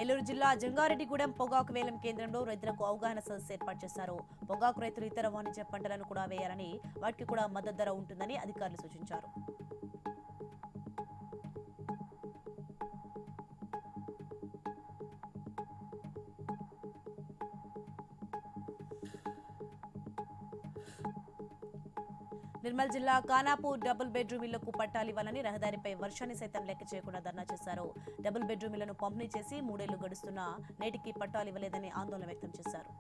ఏలూరు జిల్లా జంగారెడ్డిగూడెం పొగాకు వేలం కేంద్రంలో రైతులకు అవగాహన సదస్సు ఏర్పాటు చేశారు. పొగాకు రైతులు ఇతర వాణిజ్య పంటలను కూడా వేయాలని, వాటికి కూడా మద్దతు ధర ఉంటుందని అధికారులు సూచించారు. నిర్మల్ జిల్లా ఖానాపూర్ డబుల్ బెడ్రూమ్ ఇళ్లకు పట్టాలు ఇవ్వాలని రహదారిపై వర్షాన్ని సైతం లెక్క చేయకుండా ధర్నా చేశారు. డబుల్ బెడ్రూమ్ ఇళ్లను పంపిణీ చేసి 3 ఏళ్లు గడుస్తున్నా నేటికి పట్టాలు ఇవ్వలేదని ఆందోళన వ్యక్తం చేశారు.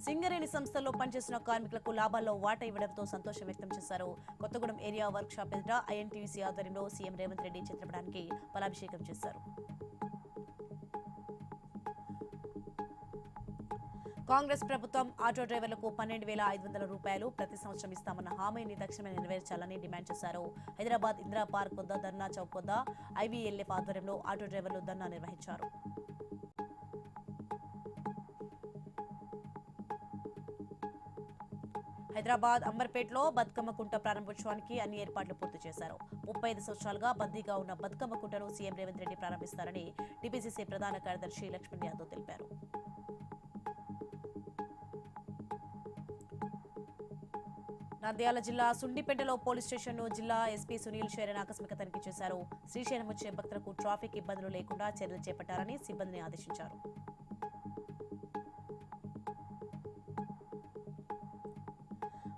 సింగరేణి సంస్థల్లో పనిచేస్తున్న కార్మికులకు లాభాల్లో వాటా ఇవ్వడంతో సంతోషం వ్యక్తం చేశారు. కొత్తగూడెం ఏరియా వర్క్ షాప్ ఎదుట ఐఎన్టీయూసీ ఆధ్వర్యంలో సీఎం రేవంత్ రెడ్డి చిత్రపటానికి ఫలాభిషేకం చేశారు. కాంగ్రెస్ ప్రభుత్వం ఆటో డ్రైవర్లకు 12,500 రూపాయలు ప్రతి సంవత్సరం ఇస్తామన్న హామీని తక్షణమే నెరవేర్చాలని డిమాండ్ చేశారు. హైదరాబాద్ ఇందిరా పార్క్ వద్ద ధర్నా చౌక్ వద్ద ఐవీఎల్ఎఫ్ ఆధ్వర్యంలో ఆటో డ్రైవర్లు ధర్నా నిర్వహించారు. హైదరాబాద్ అంబర్పేటలో బతుకమ్మ కుంట ప్రారంభోత్సవానికి అన్ని ఏర్పాట్లు పూర్తి చేశారు. 35 సంవత్సరాలుగా బద్దీగా ఉన్న బతుకమ్మ కుంటను సీఎం రేవంత్ రెడ్డి ప్రారంభిస్తారని టీపీసీసీ ప్రధాన కార్యదర్శి లక్ష్మణ్ యాదవ్ తెలిపారు. నంద్యాల జిల్లా సుండిపేటలో పోలీస్ స్టేషన్ను జిల్లా ఎస్పీ సునీల్ షేరన్ ఆకస్మిక తనిఖీ చేశారు. శ్రీశైలం వచ్చే భక్తులకు ట్రాఫిక్ ఇబ్బందులు లేకుండా చర్యలు చేపట్టాలని సిబ్బందిని ఆదేశించారు.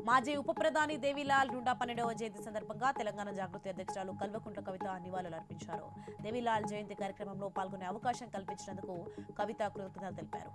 మాజీ ఉప ప్రధాని దేవిలాల్ నూట 12వ జయంతి సందర్భంగా తెలంగాణ జాగృతి అధ్యక్షురాలు కల్వకుంట్ల కవిత నివాళులు అర్పించారు. దేవిలాల్ జయంతి కార్యక్రమంలో పాల్గొనే అవకాశం కల్పించినందుకు కవిత కృతజ్ఞతలు తెలిపారు.